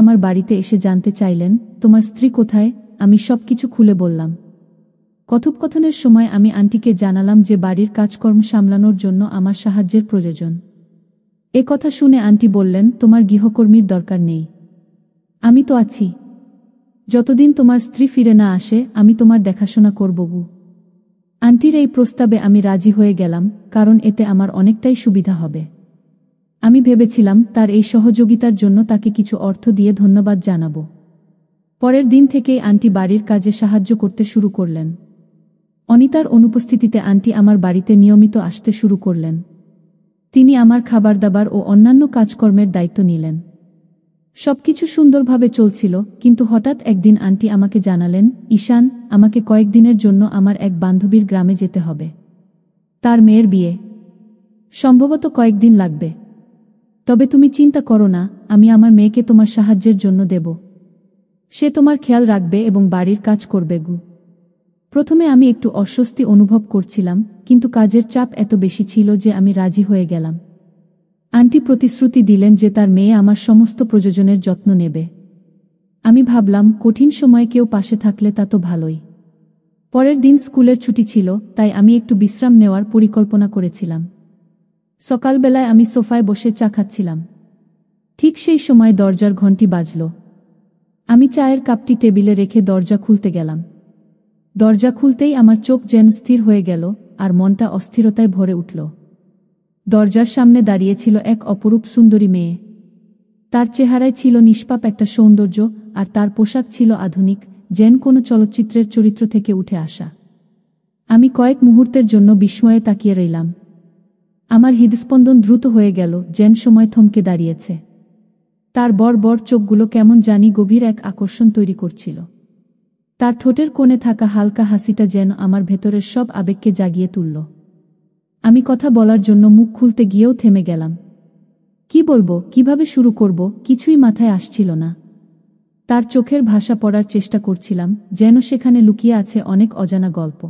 আমার বাড়িতে এসে জানতে চাইলেন তোমার স্ত্রী কোথায়। আমি সবকিছু খুলে বললাম। কথোপকথনের সময় আমি আন্টিকে জানালাম যে বাড়ির কাজকর্ম সামলানোর জন্য আমার সাহায্যের প্রয়োজন। এ কথা শুনে আন্টি বললেন, তোমার গৃহকর্মীর দরকার নেই, আমি তো আছি। যতদিন তোমার স্ত্রী ফিরে না আসে আমি তোমার দেখাশোনা করব গু। আন্টির এই প্রস্তাবে আমি রাজি হয়ে গেলাম, কারণ এতে আমার অনেকটাই সুবিধা হবে। আমি ভেবেছিলাম তার এই সহযোগিতার জন্য তাকে কিছু অর্থ দিয়ে ধন্যবাদ জানাব। পরের দিন থেকেই আন্টি বাড়ির কাজে সাহায্য করতে শুরু করলেন। অনিতার অনুপস্থিতিতে আন্টি আমার বাড়িতে নিয়মিত আসতে শুরু করলেন। তিনি আমার খাবার দাবার ও অন্যান্য কাজকর্মের দায়িত্ব নিলেন। সবকিছু সুন্দরভাবে চলছিল, কিন্তু হঠাৎ একদিন আন্টি আমাকে জানালেন, ঈশান, আমাকে কয়েকদিনের জন্য আমার এক বান্ধবীর গ্রামে যেতে হবে। তার মেয়ের বিয়ে, সম্ভবত কয়েকদিন লাগবে। তবে তুমি চিন্তা করো না, আমি আমার মেয়েকে তোমার সাহায্যের জন্য দেব। সে তোমার খেয়াল রাখবে এবং বাড়ির কাজ করবে গু। প্রথমে আমি একটু অস্বস্তি অনুভব করছিলাম, কিন্তু কাজের চাপ এত বেশি ছিল যে আমি রাজি হয়ে গেলাম। আন্টি প্রতিশ্রুতি দিলেন যে তার মেয়ে আমার সমস্ত প্রয়োজনের যত্ন নেবে। আমি ভাবলাম, কঠিন সময়ে কেউ পাশে থাকলে তা তো ভালোই। পরের দিন স্কুলের ছুটি ছিল, তাই আমি একটু বিশ্রাম নেওয়ার পরিকল্পনা করেছিলাম। সকালবেলায় আমি সোফায় বসে চা খাচ্ছিলাম। ঠিক সেই সময় দরজার ঘণ্টি বাজল। আমি চায়ের কাপটি টেবিলে রেখে দরজা খুলতে গেলাম। দরজা খুলতেই আমার চোখ যেন স্থির হয়ে গেল, আর মনটা অস্থিরতায় ভরে উঠল। দরজার সামনে দাঁড়িয়েছিল এক অপরূপ সুন্দরী মেয়ে। তার চেহারায় ছিল নিষ্পাপ একটা সৌন্দর্য, আর তার পোশাক ছিল আধুনিক, যেন কোনো চলচ্চিত্রের চরিত্র থেকে উঠে আসা। আমি কয়েক মুহূর্তের জন্য বিস্ময়ে তাকিয়ে রইলাম। আমার হৃদস্পন্দন দ্রুত হয়ে গেল, যেন সময় থমকে দাঁড়িয়েছে। তার বড় চোখগুলো কেমন জানি গভীর এক আকর্ষণ তৈরি করছিল। তার ঠোঁটের কোণে থাকা হালকা হাসিটা যেন আমার ভেতরের সব আবেগকে জাগিয়ে তুলল। আমি কথা বলার জন্য মুখ খুলতে গিয়েও থেমে গেলাম। কি বলবো, কিভাবে শুরু করব, কিছুই মাথায় আসছিল না। তার চোখের ভাষা পড়ার চেষ্টা করছিলাম, যেন সেখানে লুকিয়ে আছে অনেক অজানা গল্প।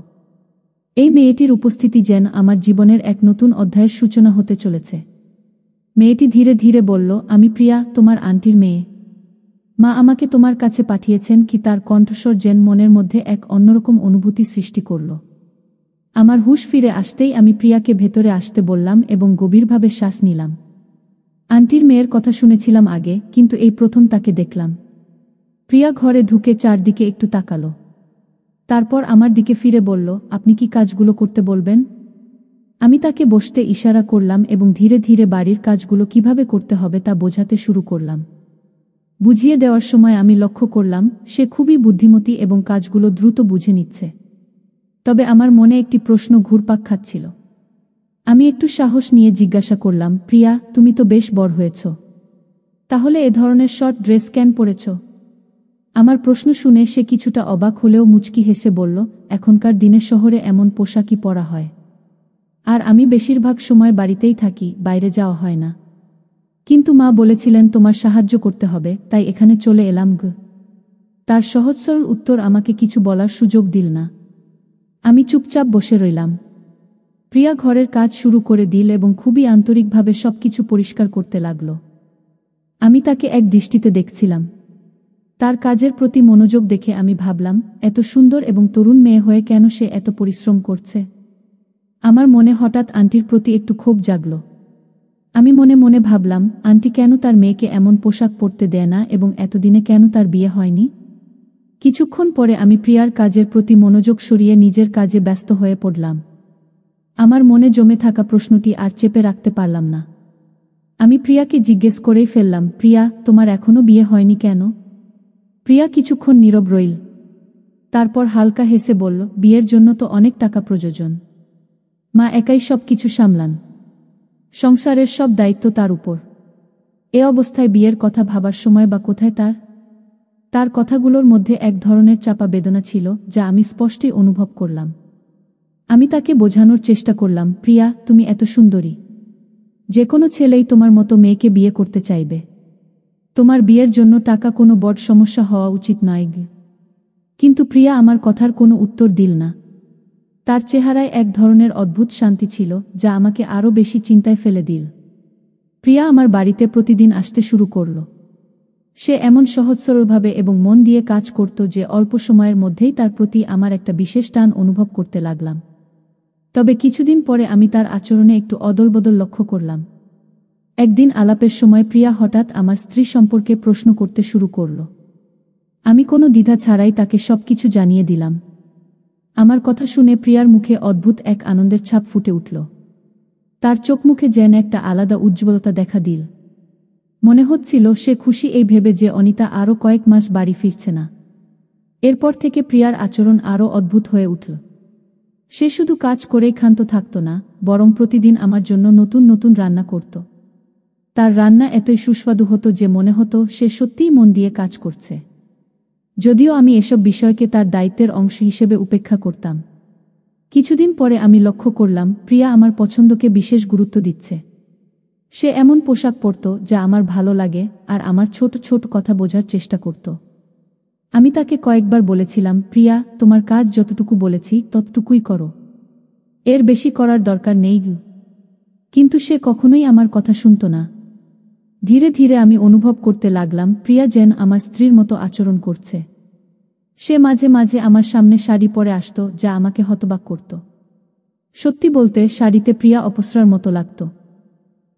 এই মেয়েটির উপস্থিতি যেন আমার জীবনের এক নতুন অধ্যায়ের সূচনা হতে চলেছে। মেয়েটি ধীরে ধীরে বলল, আমি প্রিয়া, তোমার আন্টির মেয়ে। মা আমাকে তোমার কাছে পাঠিয়েছেন। কি তার কণ্ঠস্বর যেন মনের মধ্যে এক অন্যরকম অনুভূতি সৃষ্টি করল। আমার হুঁশ ফিরে আসতেই আমি প্রিয়াকে ভেতরে আসতে বললাম এবং গভীরভাবে শ্বাস নিলাম। আন্টির মেয়ের কথা শুনেছিলাম আগে, কিন্তু এই প্রথম তাকে দেখলাম। প্রিয়া ঘরে ঢুকে চারদিকে একটু তাকালো। তারপর আমার দিকে ফিরে বলল, আপনি কি কাজগুলো করতে বলবেন? আমি তাকে বসতে ইশারা করলাম এবং ধীরে ধীরে বাড়ির কাজগুলো কিভাবে করতে হবে তা বোঝাতে শুরু করলাম। বুঝিয়ে দেওয়ার সময় আমি লক্ষ্য করলাম সে খুবই বুদ্ধিমতী এবং কাজগুলো দ্রুত বুঝে নিচ্ছে। তবে আমার মনে একটি প্রশ্ন ঘুরপাক খাচ্ছিল। আমি একটু সাহস নিয়ে জিজ্ঞাসা করলাম, প্রিয়া, তুমি তো বেশ বড় হয়েছ, তাহলে এ ধরনের শর্ট ড্রেস কেন পরেছ? আমার প্রশ্ন শুনে সে কিছুটা অবাক হলেও মুচকি হেসে বলল, এখনকার দিনে শহরে এমন পোশাকই পরা হয়, আর আমি বেশিরভাগ সময় বাড়িতেই থাকি, বাইরে যাওয়া হয় না। কিন্তু মা বলেছিলেন তোমার সাহায্য করতে হবে, তাই এখানে চলে এলাম গ। তার সহজ সরল উত্তর আমাকে কিছু বলার সুযোগ দিল না। আমি চুপচাপ বসে রইলাম। প্রিয়া ঘরের কাজ শুরু করে দিল এবং খুবই আন্তরিকভাবে সবকিছু পরিষ্কার করতে লাগল। আমি তাকে এক দৃষ্টিতে দেখছিলাম। তার কাজের প্রতি মনোযোগ দেখে আমি ভাবলাম, এত সুন্দর এবং তরুণ মেয়ে হয়ে কেন সে এত পরিশ্রম করছে। আমার মনে হঠাৎ আন্টির প্রতি একটু ক্ষোভ জাগল। আমি মনে মনে ভাবলাম, আন্টি কেন তার মেয়েকে এমন পোশাক পরতে দেয় না এবং এতদিনে কেন তার বিয়ে হয়নি। কিছুক্ষণ পরে আমি প্রিয়ার কাজের প্রতি মনোযোগ সরিয়ে নিজের কাজে ব্যস্ত হয়ে পড়লাম। আমার মনে জমে থাকা প্রশ্নটি আর চেপে রাখতে পারলাম না। আমি প্রিয়াকে জিজ্ঞেস করেই ফেললাম, প্রিয়া, তোমার এখনো বিয়ে হয়নি কেন? প্রিয়া কিছুক্ষণ নীরব রইল। তারপর হালকা হেসে বলল, বিয়ের জন্য তো অনেক টাকা প্রয়োজন। মা একাই সব কিছু সামলান, সংসারের সব দায়িত্ব তার উপর। এ অবস্থায় বিয়ের কথা ভাবার সময় বা কোথায় তার? তার কথাগুলোর মধ্যে এক ধরনের চাপা বেদনা ছিল, যা আমি স্পষ্টই অনুভব করলাম। আমি তাকে বোঝানোর চেষ্টা করলাম, প্রিয়া, তুমি এত সুন্দরী, যে কোনো ছেলেই তোমার মতো মেয়েকে বিয়ে করতে চাইবে। তোমার বিয়ের জন্য টাকা কোনো বড় সমস্যা হওয়া উচিত নয়। কিন্তু প্রিয়া আমার কথার কোনো উত্তর দিল না। তার চেহারায় এক ধরনের অদ্ভুত শান্তি ছিল, যা আমাকে আরও বেশি চিন্তায় ফেলে দিল। প্রিয়া আমার বাড়িতে প্রতিদিন আসতে শুরু করল। সে এমন সহজ সরলভাবে এবং মন দিয়ে কাজ করত যে অল্প সময়ের মধ্যেই তার প্রতি আমার একটা বিশেষ টান অনুভব করতে লাগলাম। তবে কিছুদিন পরে আমি তার আচরণে একটু অদলবদল লক্ষ্য করলাম। একদিন আলাপের সময় প্রিয়া হঠাৎ আমার স্ত্রী সম্পর্কে প্রশ্ন করতে শুরু করল। আমি কোনো দ্বিধা ছাড়াই তাকে সবকিছু জানিয়ে দিলাম। আমার কথা শুনে প্রিয়ার মুখে অদ্ভুত এক আনন্দের ছাপ ফুটে উঠল। তার চোখ মুখে যেন একটা আলাদা উজ্জ্বলতা দেখা দিল। মনে হচ্ছিল সে খুশি এই ভেবে যে অনিতা আরও কয়েক মাস বাড়ি ফিরছে না। এরপর থেকে প্রিয়ার আচরণ আরও অদ্ভুত হয়ে উঠল। সে শুধু কাজ করেই ক্ষান্ত থাকত না, বরং প্রতিদিন আমার জন্য নতুন নতুন রান্না করত। তার রান্না এতই সুস্বাদু হতো যে মনে হতো সে সত্যিই মন দিয়ে কাজ করছে। যদিও আমি এসব বিষয়কে তার দায়িত্বের অংশ হিসেবে উপেক্ষা করতাম। কিছুদিন পরে আমি লক্ষ্য করলাম প্রিয়া আমার পছন্দকে বিশেষ গুরুত্ব দিচ্ছে। সে এমন পোশাক পরত যা আমার ভালো লাগে আর আমার ছোট ছোট কথা বোঝার চেষ্টা করত। আমি তাকে কয়েকবার বলেছিলাম, প্রিয়া, তোমার কাজ যতটুকু বলেছি ততটুকুই করো, এর বেশি করার দরকার নেই। কিন্তু সে কখনোই আমার কথা শুনত না। ধীরে ধীরে আমি অনুভব করতে লাগলাম প্রিয়া যেন আমার স্ত্রীর মতো আচরণ করছে। সে মাঝে মাঝে আমার সামনে শাড়ি পরে আসত, যা আমাকে হতবাক করত। সত্যি বলতে শাড়িতে প্রিয়া অপসরার মতো লাগত।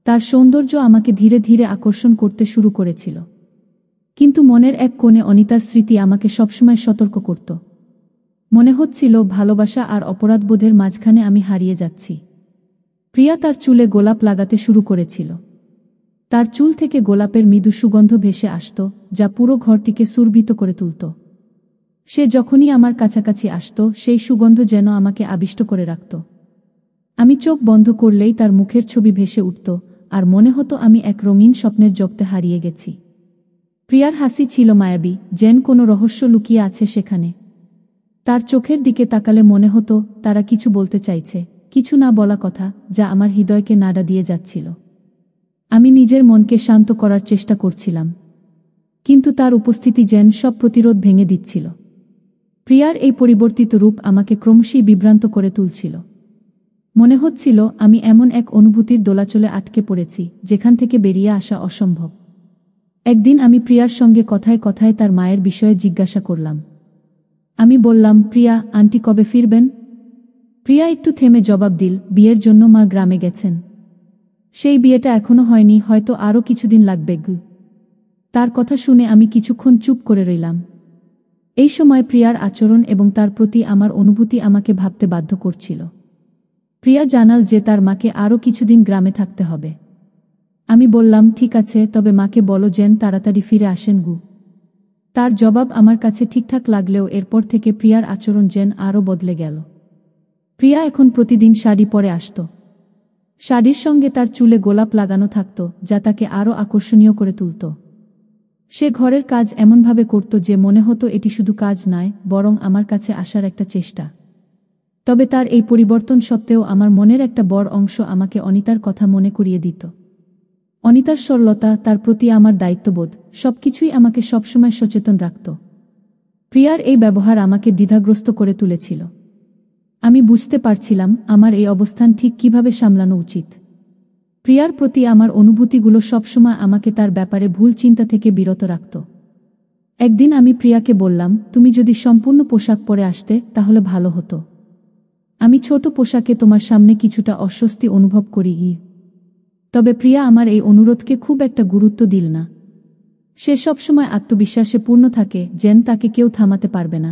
তার সৌন্দর্য আমাকে ধীরে ধীরে আকর্ষণ করতে শুরু করেছিল। কিন্তু মনের এক কোণে অনিতার স্মৃতি আমাকে সবসময় সতর্ক করত। মনে হচ্ছিল ভালোবাসা আর অপরাধবোধের মাঝখানে আমি হারিয়ে যাচ্ছি। প্রিয়া তার চুলে গোলাপ লাগাতে শুরু করেছিল। তার চুল থেকে গোলাপের মৃদু সুগন্ধ ভেসে আসত, যা পুরো ঘরটিকে সুরভিত করে তুলত। সে যখনই আমার কাছাকাছি আসত, সেই সুগন্ধ যেন আমাকে আবিষ্ট করে রাখত। আমি চোখ বন্ধ করলেই তার মুখের ছবি ভেসে উঠত, আর মনে হতো আমি এক রঙিন স্বপ্নের জগতে হারিয়ে গেছি। প্রিয়ার হাসি ছিল মায়াবী, যেন কোনো রহস্য লুকিয়ে আছে সেখানে। তার চোখের দিকে তাকালে মনে হতো তারা কিছু বলতে চাইছে, কিছু না বলা কথা, যা আমার হৃদয়কে নাড়া দিয়ে যাচ্ছিল। আমি নিজের মনকে শান্ত করার চেষ্টা করছিলাম, কিন্তু তার উপস্থিতি যেন সব প্রতিরোধ ভেঙে দিচ্ছিল। প্রিয়ার এই পরিবর্তিত রূপ আমাকে ক্রমশই বিভ্রান্ত করে তুলছিল। মনে হচ্ছিল আমি এমন এক অনুভূতির দোলাচলে আটকে পড়েছি, যেখান থেকে বেরিয়ে আসা অসম্ভব। একদিন আমি প্রিয়ার সঙ্গে কথায় কথায় তার মায়ের বিষয়ে জিজ্ঞাসা করলাম। আমি বললাম, প্রিয়া, আন্টি কবে ফিরবেন? প্রিয়া একটু থেমে জবাব দিল, বিয়ের জন্য মা গ্রামে গেছেন। সেই বিয়েটা এখনো হয়নি, হয়তো আরও কিছুদিন লাগবে। তার কথা শুনে আমি কিছুক্ষণ চুপ করে রইলাম। এই সময় প্রিয়ার আচরণ এবং তার প্রতি আমার অনুভূতি আমাকে ভাবতে বাধ্য করছিল। প্রিয়া জানাল যে তার মাকে আরও কিছুদিন গ্রামে থাকতে হবে। আমি বললাম, ঠিক আছে, তবে মাকে বলো যেন তাড়াতাড়ি ফিরে আসেন। তার জবাব আমার কাছে ঠিকঠাক লাগলেও এরপর থেকে প্রিয়ার আচরণ যেন আরও বদলে গেল। প্রিয়া এখন প্রতিদিন শাড়ি পরে আসত। শাড়ির সঙ্গে তার চুলে গোলাপ লাগানো থাকত, যা তাকে আরও আকর্ষণীয় করে তুলত। সে ঘরের কাজ এমনভাবে করত যে মনে হতো এটি শুধু কাজ নয়, বরং আমার কাছে আসার একটা চেষ্টা। তবে তার এই পরিবর্তন সত্ত্বেও আমার মনের একটা বড় অংশ আমাকে অনিতার কথা মনে করিয়ে দিত। অনিতার সরলতা, তার প্রতি আমার দায়িত্ববোধ, সবকিছুই আমাকে সবসময় সচেতন রাখত। প্রিয়ার এই ব্যবহার আমাকে দ্বিধাগ্রস্ত করে তুলেছিল। আমি বুঝতে পারছিলাম আমার এই অবস্থান ঠিক কিভাবে সামলানো উচিত। প্রিয়ার প্রতি আমার অনুভূতিগুলো সবসময় আমাকে তার ব্যাপারে ভুল চিন্তা থেকে বিরত রাখত। একদিন আমি প্রিয়াকে বললাম, তুমি যদি সম্পূর্ণ পোশাক পরে আসতে তাহলে ভালো হতো। আমি ছোট পোশাকে তোমার সামনে কিছুটা অস্বস্তি অনুভব করি। তবে প্রিয়া আমার এই অনুরোধকে খুব একটা গুরুত্ব দিল না। সে সবসময় আত্মবিশ্বাসে পূর্ণ থাকে, যেন তাকে কেউ থামাতে পারবে না।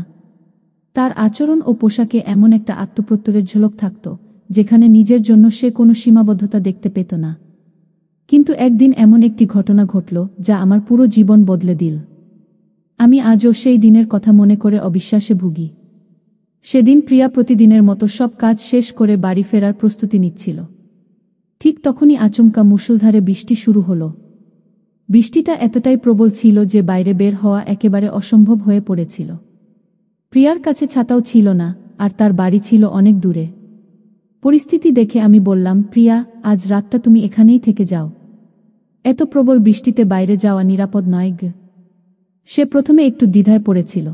তার আচরণ ও পোশাকে এমন একটা আত্মপ্রত্যয়ের ঝলক থাকত, যেখানে নিজের জন্য সে কোনো সীমাবদ্ধতা দেখতে পেত না। কিন্তু একদিন এমন একটি ঘটনা ঘটল যা আমার পুরো জীবন বদলে দিল। আমি আজও সেই দিনের কথা মনে করে অবিশ্বাসে ভুগি। সেদিন প্রিয়া প্রতিদিনের মতো সব কাজ শেষ করে বাড়ি ফেরার প্রস্তুতি নিচ্ছিল। ঠিক তখনই আচমকা মুষলধারে বৃষ্টি শুরু হলো। বৃষ্টিটা এতটাই প্রবল ছিল যে বাইরে বের হওয়া একেবারে অসম্ভব হয়ে পড়েছিল। প্রিয়ার কাছে ছাতাও ছিল না, আর তার বাড়ি ছিল অনেক দূরে। পরিস্থিতি দেখে আমি বললাম, প্রিয়া, আজ রাতটা তুমি এখানেই থেকে যাও। এত প্রবল বৃষ্টিতে বাইরে যাওয়া নিরাপদ নয়। সে প্রথমে একটু দ্বিধায় পড়েছিল,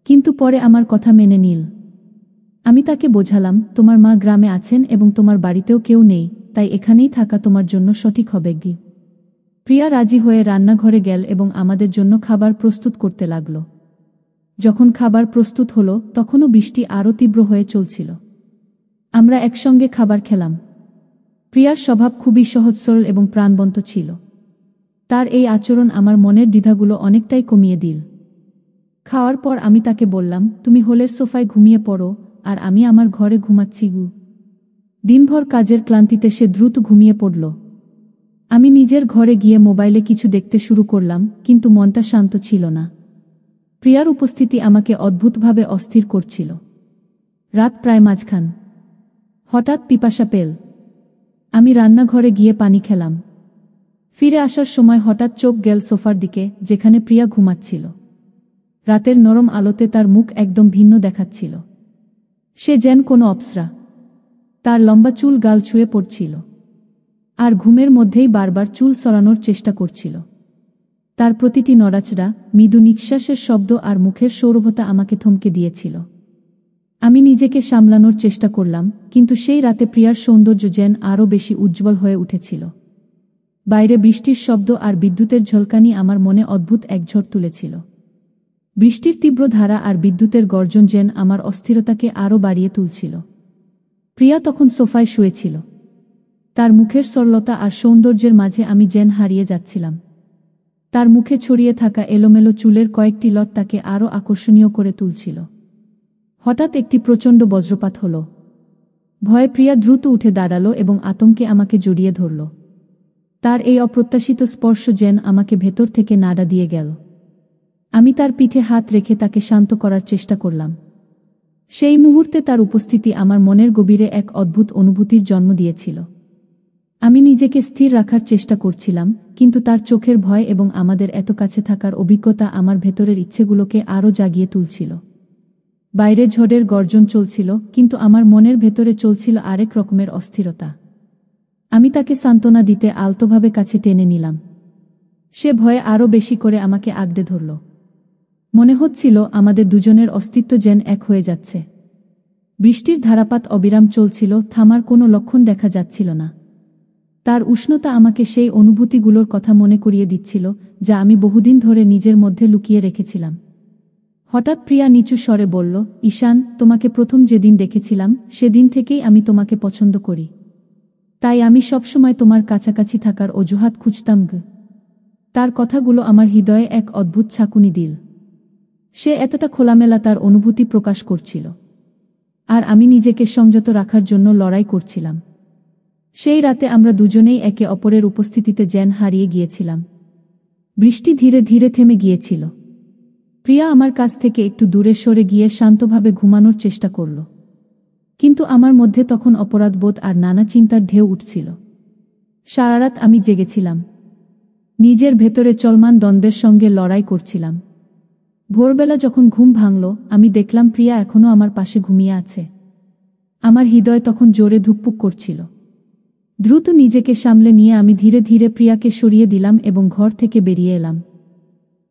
কিন্তু পরে আমার কথা মেনে নিল। আমি তাকে বোঝালাম, তোমার মা গ্রামে আছেন এবং তোমার বাড়িতেও কেউ নেই, তাই এখানেই থাকা তোমার জন্য সঠিক হবে। প্রিয়া রাজি হয়ে রান্নাঘরে গেল এবং আমাদের জন্য খাবার প্রস্তুত করতে লাগল। যখন খাবার প্রস্তুত হল তখনও বৃষ্টি আরও তীব্র হয়ে চলছিল। আমরা একসঙ্গে খাবার খেলাম। প্রিয়ার স্বভাব খুবই সহজ সরল এবং প্রাণবন্ত ছিল। তার এই আচরণ আমার মনের দ্বিধাগুলো অনেকটাই কমিয়ে দিল। খাওয়ার পর আমি তাকে বললাম, তুমি হলের সোফায় ঘুমিয়ে পড়ো, আর আমি আমার ঘরে ঘুমাচ্ছি। দিনভর কাজের ক্লান্তিতে সে দ্রুত ঘুমিয়ে পড়ল। আমি নিজের ঘরে গিয়ে মোবাইলে কিছু দেখতে শুরু করলাম, কিন্তু মনটা শান্ত ছিল না। প্রিয়ার উপস্থিতি আমাকে অদ্ভুতভাবে অস্থির করছিল। রাত প্রায় মাঝখান। হঠাৎ পিপাসা পেল। আমি রান্নাঘরে গিয়ে পানি খেলাম। ফিরে আসার সময় হঠাৎ চোখ গেল সোফার দিকে, যেখানে প্রিয়া ঘুমাচ্ছিল। রাতের নরম আলোতে তার মুখ একদম ভিন্ন দেখাচ্ছিল। সে যেন কোনো অপ্সরা। তার লম্বা চুল গাল ছুঁয়ে পড়ছিল, আর ঘুমের মধ্যেই বারবার চুল সরানোর চেষ্টা করছিল। তার প্রতিটি নড়াচড়া, মৃদু নিঃশ্বাসের শব্দ আর মুখের সৌরভতা আমাকে থমকে দিয়েছিল। আমি নিজেকে সামলানোর চেষ্টা করলাম, কিন্তু সেই রাতে প্রিয়ার সৌন্দর্য যেন আরও বেশি উজ্জ্বল হয়ে উঠেছিল। বাইরে বৃষ্টির শব্দ আর বিদ্যুতের ঝলকানি আমার মনে অদ্ভুত এক ঝড় তুলেছিল। বৃষ্টির তীব্র ধারা আর বিদ্যুতের গর্জন যেন আমার অস্থিরতাকে আরও বাড়িয়ে তুলছিল। প্রিয়া তখন সোফায় শুয়েছিল। তার মুখের সরলতা আর সৌন্দর্যের মাঝে আমি যেন হারিয়ে যাচ্ছিলাম। তার মুখে ছড়িয়ে থাকা এলোমেলো চুলের কয়েকটি লট তাকে আরও আকর্ষণীয় করে তুলছিল। হঠাৎ একটি প্রচণ্ড বজ্রপাত হল। ভয়ে প্রিয়া দ্রুত উঠে দাঁড়ালো এবং আতঙ্কে আমাকে জড়িয়ে ধরল। তার এই অপ্রত্যাশিত স্পর্শ যেন আমাকে ভেতর থেকে নাড়া দিয়ে গেল। আমি তার পিঠে হাত রেখে তাকে শান্ত করার চেষ্টা করলাম। সেই মুহূর্তে তার উপস্থিতি আমার মনের গভীরে এক অদ্ভুত অনুভূতির জন্ম দিয়েছিল। আমি নিজেকে স্থির রাখার চেষ্টা করছিলাম, কিন্তু তার চোখের ভয় এবং আমাদের এত কাছে থাকার অভিজ্ঞতা আমার ভেতরের ইচ্ছেগুলোকে আরও জাগিয়ে তুলছিল। বাইরে ঝড়ের গর্জন চলছিল, কিন্তু আমার মনের ভেতরে চলছিল আরেক রকমের অস্থিরতা। আমি তাকে সান্ত্বনা দিতে আলতোভাবে কাছে টেনে নিলাম। সে ভয়ে আরও বেশি করে আমাকে আগড়ে ধরল। মনে হচ্ছিল আমাদের দুজনের অস্তিত্ব যেন এক হয়ে যাচ্ছে। বৃষ্টির ধারাপাত অবিরাম চলছিল, থামার কোনো লক্ষণ দেখা যাচ্ছিল না। তার উষ্ণতা আমাকে সেই অনুভূতিগুলোর কথা মনে করিয়ে দিচ্ছিল, যা আমি বহুদিন ধরে নিজের মধ্যে লুকিয়ে রেখেছিলাম। হঠাৎ প্রিয়া নিচু স্বরে বলল, ঈশান, তোমাকে প্রথম যেদিন দেখেছিলাম সেদিন থেকেই আমি তোমাকে পছন্দ করি। তাই আমি সবসময় তোমার কাছাকাছি থাকার অজুহাত খুঁজতাম। তার কথাগুলো আমার হৃদয়ে এক অদ্ভুত ছাঁকুনি দিল। সে এতটা খোলামেলা তার অনুভূতি প্রকাশ করছিল, আর আমি নিজেকে সংযত রাখার জন্য লড়াই করছিলাম। সেই রাতে আমরা দুজনেই একে অপরের উপস্থিতিতে যেন হারিয়ে গিয়েছিলাম। বৃষ্টি ধীরে ধীরে থেমে গিয়েছিল। প্রিয়া আমার কাছ থেকে একটু দূরে সরে গিয়ে শান্তভাবে ঘুমানোর চেষ্টা করল, কিন্তু আমার মধ্যে তখন অপরাধবোধ আর নানা চিন্তার ঢেউ উঠছিল। সারারাত আমি জেগেছিলাম, নিজের ভেতরে চলমান দ্বন্দ্বের সঙ্গে লড়াই করছিলাম। ভোরবেলা যখন ঘুম ভাঙল, আমি দেখলাম প্রিয়া এখনও আমার পাশে ঘুমিয়ে আছে। আমার হৃদয় তখন জোরে ধুকপুক করছিল। দ্রুত নিজেকে সামলে নিয়ে আমি ধীরে ধীরে প্রিয়াকে সরিয়ে দিলাম এবং ঘর থেকে বেরিয়ে এলাম।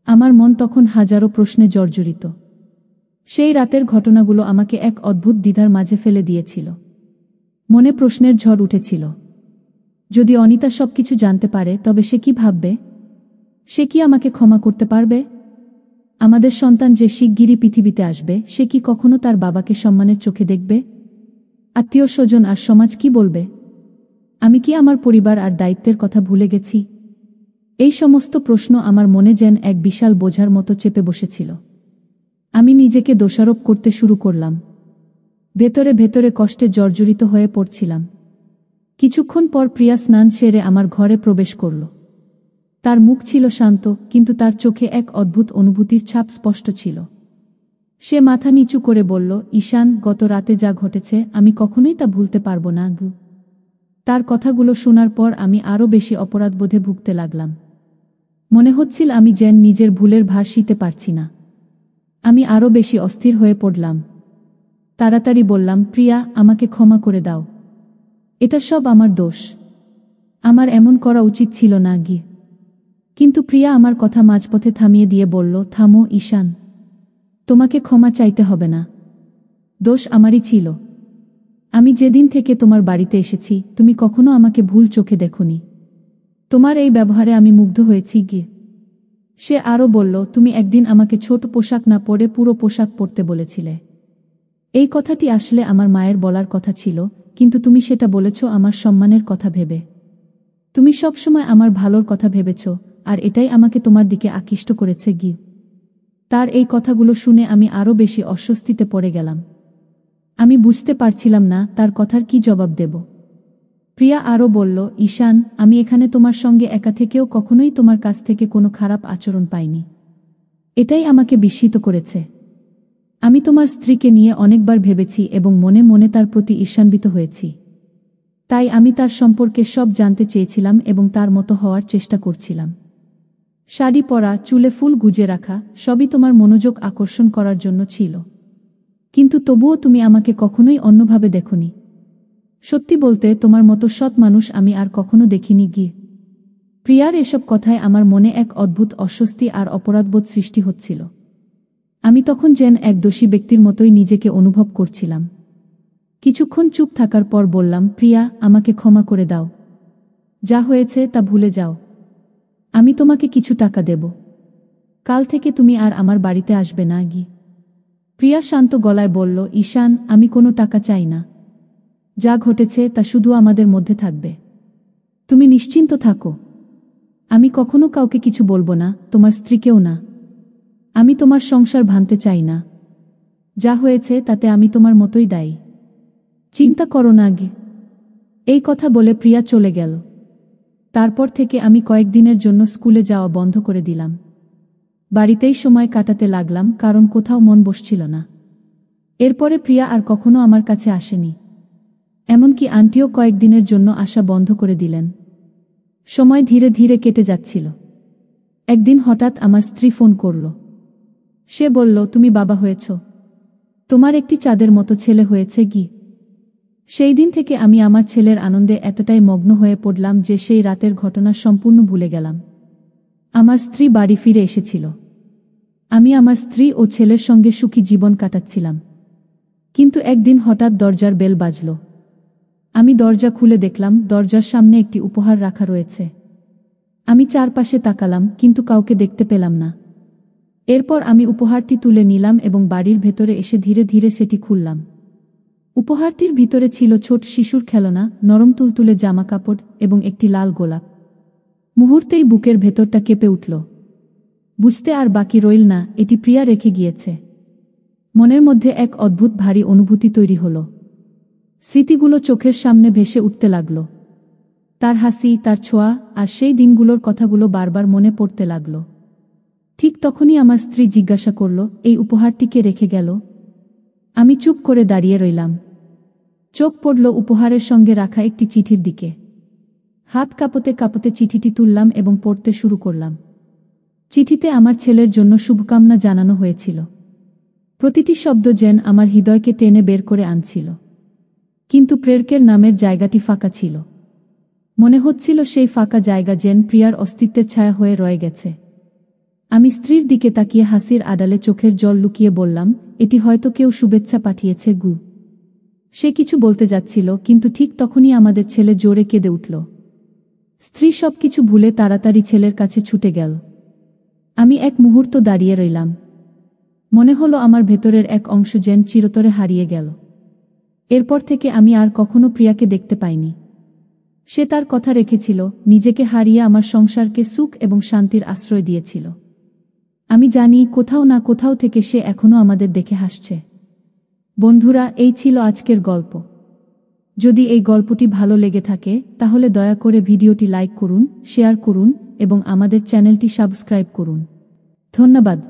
আমার মন তখন হাজারো প্রশ্নে জর্জরিত। সেই রাতের ঘটনাগুলো আমাকে এক অদ্ভুত দ্বিধার মাঝে ফেলে দিয়েছিল। মনে প্রশ্নের ঝড় উঠেছিল। যদি অনিতা সবকিছু জানতে পারে, তবে সে কি ভাববে? সে কি আমাকে ক্ষমা করতে পারবে? আমাদের সন্তান যে শিগগিরই পৃথিবীতে আসবে, সে কি কখনো তার বাবাকে সম্মানের চোখে দেখবে? আত্মীয় স্বজন আর সমাজ কি বলবে? আমি কি আমার পরিবার আর দায়িত্বের কথা ভুলে গেছি? এই সমস্ত প্রশ্ন আমার মনে যেন এক বিশাল বোঝার মতো চেপে বসেছিল। আমি নিজেকে দোষারোপ করতে শুরু করলাম। ভেতরে ভেতরে কষ্টে জর্জরিত হয়ে পড়ছিলাম। কিছুক্ষণ পর প্রিয়া স্নান সেরে আমার ঘরে প্রবেশ করল। তার মুখ ছিল শান্ত, কিন্তু তার চোখে এক অদ্ভুত অনুভূতির ছাপ স্পষ্ট ছিল। সে মাথা নিচু করে বলল, ঈশান, গত রাতে যা ঘটেছে আমি কখনোই তা ভুলতে পারব না। তার কথাগুলো শোনার পর আমি আরও বেশি অপরাধবোধে ভুগতে লাগলাম। মনে হচ্ছিল আমি যেন নিজের ভুলের ভার সইতে পারছি না। আমি আরও বেশি অস্থির হয়ে পড়লাম। তাড়াতাড়ি বললাম, প্রিয়া, আমাকে ক্ষমা করে দাও। এটা সব আমার দোষ। আমার এমন করা উচিত ছিল না। কিন্তু প্রিয়া আমার কথা মাঝপথে থামিয়ে দিয়ে বলল, থামো ঈশান, তোমাকে ক্ষমা চাইতে হবে না। দোষ আমারই ছিল। আমি যেদিন থেকে তোমার বাড়িতে এসেছি, তুমি কখনো আমাকে ভুল চোখে দেখোনি। তোমার এই ব্যবহারে আমি মুগ্ধ হয়েছি গিয়ে। সে আরও বলল, তুমি একদিন আমাকে ছোট পোশাক না পরে পুরো পোশাক পরতে বলেছিলে। এই কথাটি আসলে আমার মায়ের বলার কথা ছিল, কিন্তু তুমি সেটা বলেছ আমার সম্মানের কথা ভেবে। তুমি সবসময় আমার ভালোর কথা ভেবেছ, আর এটাই আমাকে তোমার দিকে আকৃষ্ট করেছে গি। তার এই কথাগুলো শুনে আমি আরও বেশি অস্বস্তিতে পড়ে গেলাম। আমি বুঝতে পারছিলাম না তার কথার কি জবাব দেব। প্রিয়া আরও বলল, ঈশান, আমি এখানে তোমার সঙ্গে একা থেকেও কখনোই তোমার কাছ থেকে কোনো খারাপ আচরণ পাইনি। এটাই আমাকে বিস্মিত করেছে। আমি তোমার স্ত্রীকে নিয়ে অনেকবার ভেবেছি এবং মনে মনে তার প্রতি ঈর্ষান্বিত হয়েছি। তাই আমি তার সম্পর্কে সব জানতে চেয়েছিলাম এবং তার মতো হওয়ার চেষ্টা করছিলাম। শাড়ি পরা, চুলে ফুল গুজে রাখা, সবই তোমার মনোযোগ আকর্ষণ করার জন্য ছিল। কিন্তু তবুও তুমি আমাকে কখনোই অন্যভাবে দেখোনি। সত্যি বলতে, তোমার মতো সৎ মানুষ আমি আর কখনো দেখিনি গিয়ে। প্রিয়ার এসব কথায় আমার মনে এক অদ্ভুত অস্বস্তি আর অপরাধবোধ সৃষ্টি হচ্ছিল। আমি তখন যেন এক দোষী ব্যক্তির মতোই নিজেকে অনুভব করছিলাম। কিছুক্ষণ চুপ থাকার পর বললাম, প্রিয়া, আমাকে ক্ষমা করে দাও। যা হয়েছে তা ভুলে যাও। আমি তোমাকে কিছু টাকা দেব। কাল থেকে তুমি আর আমার বাড়িতে আসবে না গি। প্রিয়া শান্ত গলায় বলল, ঈশান, আমি কোনো টাকা চাই না। যা ঘটেছে তা শুধু আমাদের মধ্যে থাকবে। তুমি নিশ্চিন্ত থাকো। আমি কখনো কাউকে কিছু বলবো না, তোমার স্ত্রীকেও না। আমি তোমার সংসার ভাঙতে চাই না। যা হয়েছে তাতে আমি তোমার মতোই দায়ী। চিন্তা করো না গে। এই কথা বলে প্রিয়া চলে গেল। তারপর থেকে আমি কয়েকদিনের জন্য স্কুলে যাওয়া বন্ধ করে দিলাম। বাড়িতেই সময় কাটাতে লাগলাম, কারণ কোথাও মন বসছিল না। এরপরে প্রিয়া আর কখনো আমার কাছে আসেনি। এমনকি আন্টিও কয়েকদিনের জন্য আসা বন্ধ করে দিলেন। সময় ধীরে ধীরে কেটে যাচ্ছিল। একদিন হঠাৎ আমার স্ত্রী ফোন করল। সে বলল, তুমি বাবা হয়েছ। তোমার একটি চাঁদের মতো ছেলে হয়েছে গি। সেই দিন থেকে আমি আমার ছেলের আনন্দে এতটাই মগ্ন হয়ে পড়লাম যে সেই রাতের ঘটনা সম্পূর্ণ ভুলে গেলাম। আমার স্ত্রী বাড়ি ফিরে এসেছিল। আমি আমার স্ত্রী ও ছেলের সঙ্গে সুখী জীবন কাটাচ্ছিলাম। কিন্তু একদিন হঠাৎ দরজার বেল বাজল। আমি দরজা খুলে দেখলাম দরজার সামনে একটি উপহার রাখা রয়েছে। আমি চারপাশে তাকালাম, কিন্তু কাউকে দেখতে পেলাম না। এরপর আমি উপহারটি তুলে নিলাম এবং বাড়ির ভেতরে এসে ধীরে ধীরে সেটি খুললাম। উপহারটির ভিতরে ছিল ছোট শিশুর খেলনা, নরম তুলতুলে জামা কাপড় এবং একটি লাল গোলাপ। মুহূর্তেই বুকের ভেতরটা কেঁপে উঠল। বুঝতে আর বাকি রইল না, এটি প্রিয়া রেখে গিয়েছে। মনের মধ্যে এক অদ্ভুত ভারী অনুভূতি তৈরি হল। স্মৃতিগুলো চোখের সামনে ভেসে উঠতে লাগল। তার হাসি, তার ছোঁয়া আর সেই দিনগুলোর কথাগুলো বারবার মনে পড়তে লাগল। ঠিক তখনই আমার স্ত্রী জিজ্ঞাসা করল, এই উপহারটিকে রেখে গেল? আমি চুপ করে দাঁড়িয়ে রইলাম। চোখ পড়ল উপহারের সঙ্গে রাখা একটি চিঠির দিকে। হাত কাঁপতে কাঁপতে চিঠিটি তুললাম এবং পড়তে শুরু করলাম। চিঠিতে আমার ছেলের জন্য শুভকামনা জানানো হয়েছিল। প্রতিটি শব্দ যেন আমার হৃদয়কে টেনে বের করে আনছিল। কিন্তু প্রেরকের নামের জায়গাটি ফাঁকা ছিল। মনে হচ্ছিল সেই ফাঁকা জায়গা যেন প্রিয়ার অস্তিত্বের ছায়া হয়ে রয়ে গেছে। আমি স্ত্রীর দিকে তাকিয়ে হাসির আড়ালে চোখের জল লুকিয়ে বললাম, এটি হয়তো কেউ শুভেচ্ছা পাঠিয়েছে গু। সে কিছু বলতে যাচ্ছিল, কিন্তু ঠিক তখনই আমাদের ছেলে জোরে কেঁদে উঠল। স্ত্রী সবকিছু ভুলে তাড়াতাড়ি ছেলের কাছে ছুটে গেল। আমি এক মুহূর্ত দাঁড়িয়ে রইলাম। মনে হলো আমার ভেতরের এক অংশ যেন চিরতরে হারিয়ে গেল। এরপর থেকে আমি আর কখনো প্রিয়াকে দেখতে পাইনি। সে তার কথা রেখেছিল, নিজেকে হারিয়ে আমার সংসারকে সুখ এবং শান্তির আশ্রয় দিয়েছিল। আমি জানি কোথাও না কোথাও থেকে সে এখনো আমাদের দেখে হাসছে। বন্ধুরা, এই ছিল আজকের গল্প। যদি এই গল্পটি ভালো লেগে থাকে তাহলে দয়া করে ভিডিওটি লাইক করুন, শেয়ার করুন এবং আমাদের চ্যানেলটি সাবস্ক্রাইব করুন। ধন্যবাদ।